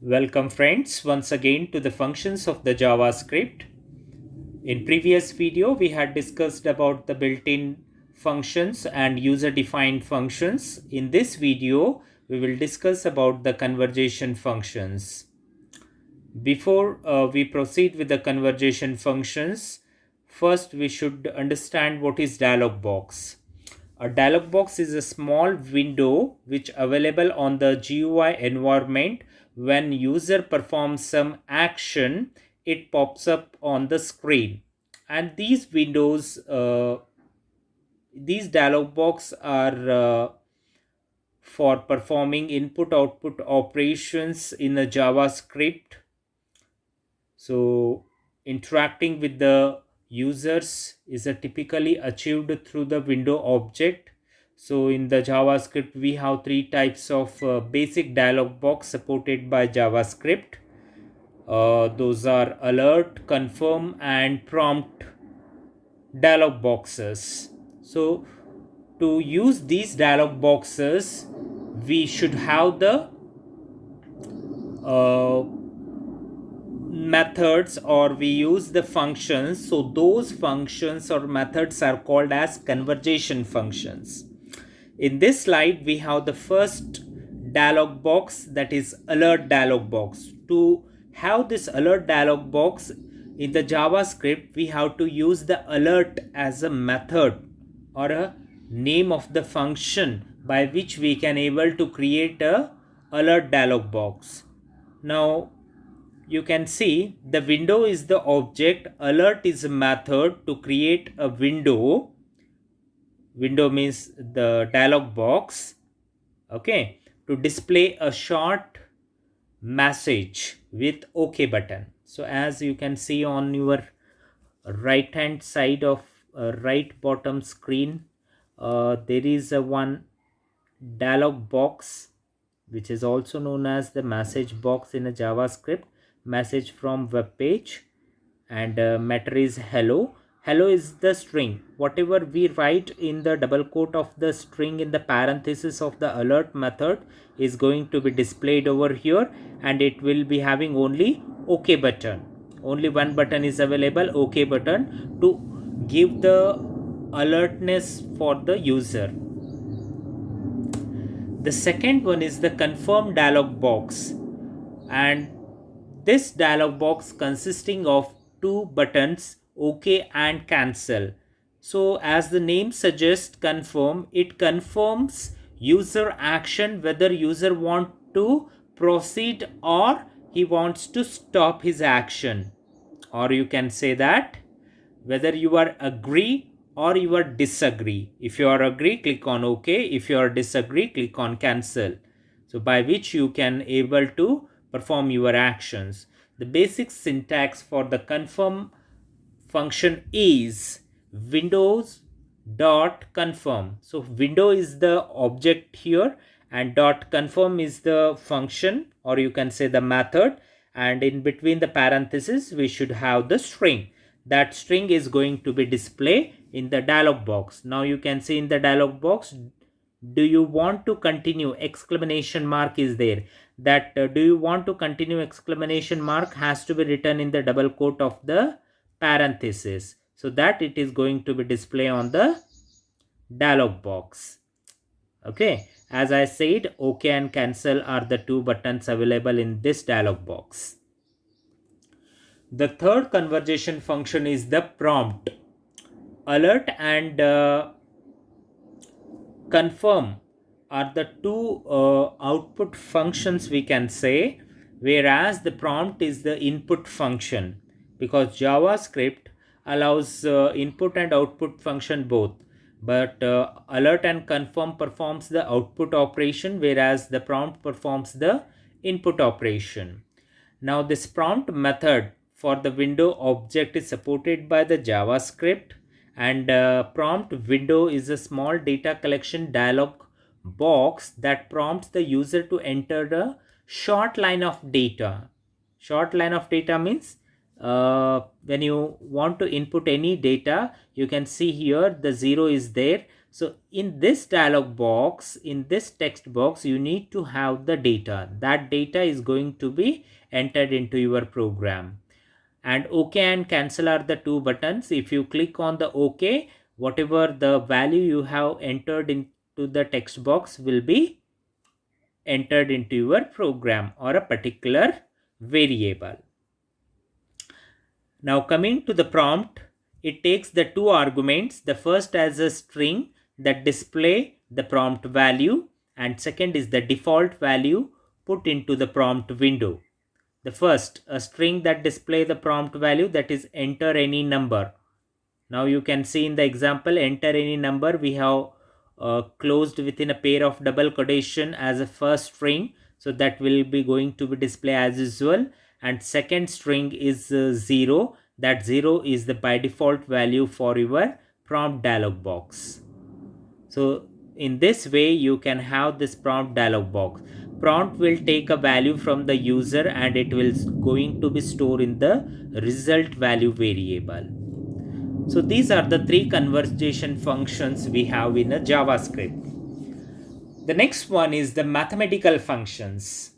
Welcome friends once again to the functions of the JavaScript. In previous video we had discussed about the built-in functions and user-defined functions. In this video we will discuss about the conversation functions. Before we proceed with the conversation functions, first we should understand what is dialog box. A dialog box is a small window which available on the GUI environment. When user performs some action, it pops up on the screen. And these windows, these dialog box are for performing input-output operations in a JavaScript. So interacting with the users is typically achieved through the window object. So in the JavaScript we have three types of basic dialog box supported by JavaScript. Those are alert, confirm and prompt dialog boxes. So to use these dialog boxes we should have the methods, or we use the functions. So those functions or methods are called as conversation functions. In this slide we have the first dialog box, that is alert dialog box. To have this alert dialog box in the JavaScript we have to use the alert as a method or a name of the function by which we can able to create a alert dialog box. Now you can see the window is the object, alert is a method to create a window. Window means the dialog box, okay, to display a short message with OK button. So as you can see on your right hand side of right bottom screen, there is a one dialog box which is also known as the message box in a JavaScript. Message from web page, and matter is hello. Hello is the string. Whatever we write in the double quote of the string in the parenthesis of the alert method is going to be displayed over here, and it will be having only OK button. Only one button is available, OK button, to give the alertness for the user. The second one is the confirm dialog box, and this dialog box consisting of two buttons, OK and cancel. So as the name suggests, confirm, it confirms user action, whether user want to proceed or he wants to stop his action. Or you can say that whether you are agree or you are disagree. If you are agree, click on OK. If you are disagree, click on cancel. So by which you can able to perform your actions. The basic syntax for the confirm function is windows dot confirm. So window is the object here and dot confirm is the function, or you can say the method, and in between the parentheses we should have the string. That string is going to be displayed in the dialog box. Now you can see in the dialog box, do you want to continue, exclamation mark is there. That do you want to continue exclamation mark has to be written in the double quote of the parenthesis, so that it is going to be displayed on the dialog box. Okay, as I said, OK and cancel are the two buttons available in this dialog box. The third conversation function is the prompt. Alert and confirm are the two output functions we can say, whereas the prompt is the input function, because JavaScript allows input and output function both, but alert and confirm performs the output operation, whereas the prompt performs the input operation. Now this prompt method for the window object is supported by the JavaScript, and prompt window is a small data collection dialog box that prompts the user to enter the short line of data. Short line of data means when you want to input any data, you can see here the 0 is there. So in this dialog box, in this text box, you need to have the data. That data is going to be entered into your program. And OK and cancel are the two buttons. If you click on the OK, whatever the value you have entered into the text box will be entered into your program or a particular variable. Now coming to the prompt, it takes the two arguments. The first as a string that display the prompt value, and second is the default value put into the prompt window. The first, a string that display the prompt value, that is enter any number. Now you can see in the example, enter any number, we have closed within a pair of double quotation as a first string. So that will be going to be display as usual. And second string is 0. That 0 is the by default value for your prompt dialog box. So in this way you can have this prompt dialog box. Prompt will take a value from the user and it will going to be stored in the result value variable. So these are the three conversation functions we have in a JavaScript. The next one is the mathematical functions.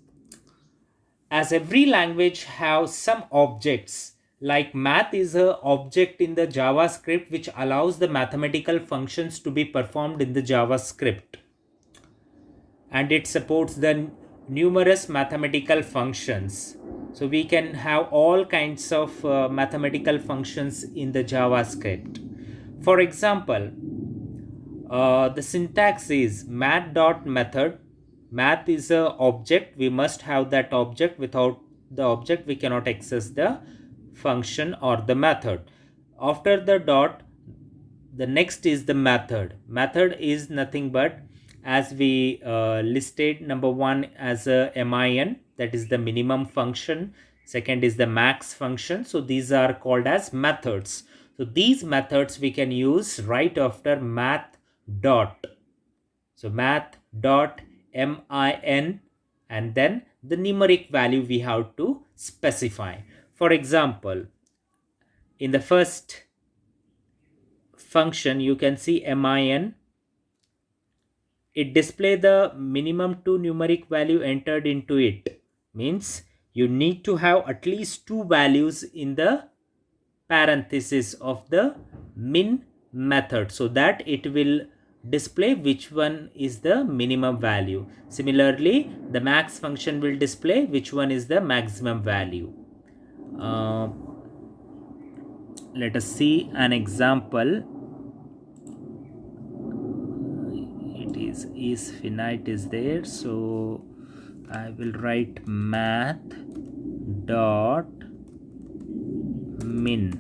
As every language has some objects, like math is an object in the JavaScript which allows the mathematical functions to be performed in the JavaScript. And it supports the numerous mathematical functions. So we can have all kinds of mathematical functions in the JavaScript. For example, the syntax is math.method. Math is a object. We must have that object. Without the object, we cannot access the function or the method. After the dot, the next is the method. Method is nothing but, as we listed, number one as a min, that is the minimum function. Second is the max function. So these are called as methods. So these methods we can use right after math dot. So math dot min, and then the numeric value we have to specify. For example, in the first function you can see min, it display the minimum two numeric value entered into it. Means you need to have at least two values in the parenthesis of the min method, so that it will display which one is the minimum value. Similarly, the max function will display which one is the maximum value. Let us see an example. It is finite is there, so I will write math dot min,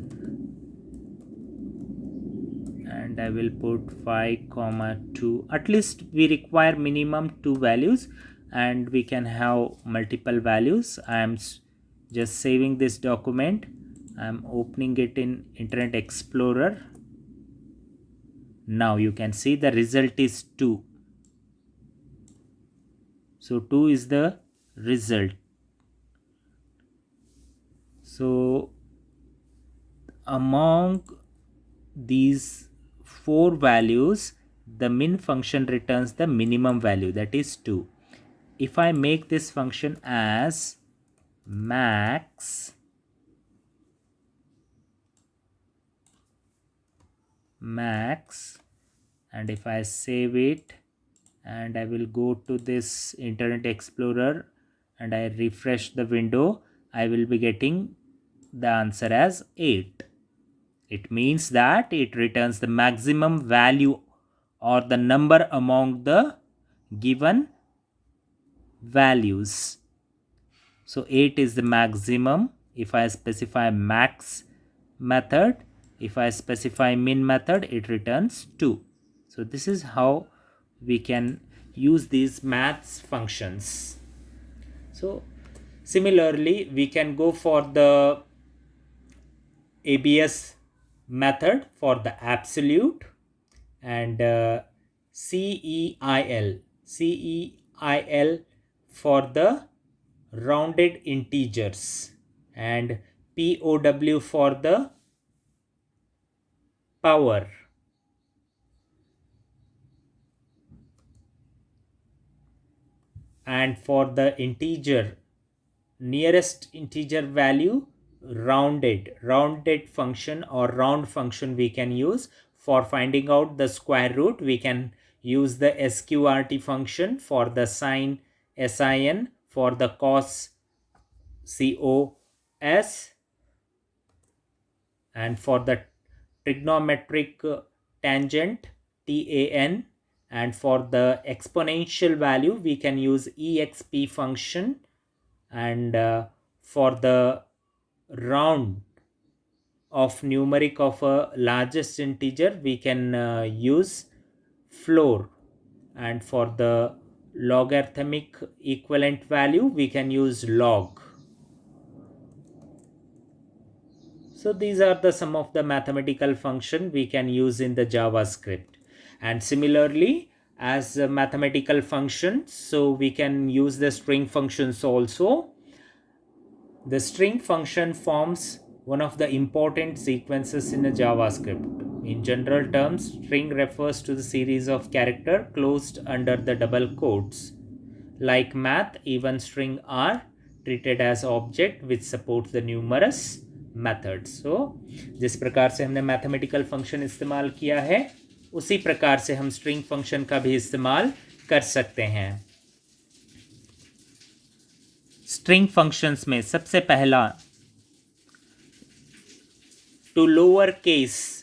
and I will put 5,2. At least we require minimum two values, and we can have multiple values. I am just saving this document. I am opening it in Internet Explorer. Now you can see the result is 2. So 2 is the result. So among these four values, the min function returns the minimum value, that is 2. If I make this function as max and if I save it and I will go to this Internet Explorer and I refresh the window, I will be getting the answer as 8. It means that it returns the maximum value or the number among the given values. So 8 is the maximum. If I specify max method, if I specify min method, it returns 2. So this is how we can use these maths functions. So similarly, we can go for the ABS method for the absolute, and CEIL for the rounded integers, and POW for the power. and for the integer, nearest integer value, rounded function or round function we can use. For finding out the square root, we can use the sqrt function. For the sin, sin. For the cos, cos. And for the trigonometric tangent, tan. And for the exponential value, we can use exp function. And for the round of numeric of a largest integer, we can use floor. And for the logarithmic equivalent value, we can use log. So these are the some of the mathematical function we can use in the JavaScript. And similarly, as a mathematical function, so we can use the string functions also. The string function forms one of the important sequences in a JavaScript. In general terms, string refers to the series of characters closed under the double quotes. Like math, even string are treated as object which supports the numerous methods. So, जिस प्रकार से हमने mathematical function इस्तेमाल किया है, उसी प्रकार से हम स्ट्रिंग फंक्शन का भी इस्तेमाल कर सकते हैं. स्ट्रिंग फंक्शंस में सबसे पहला, टू लोअर केस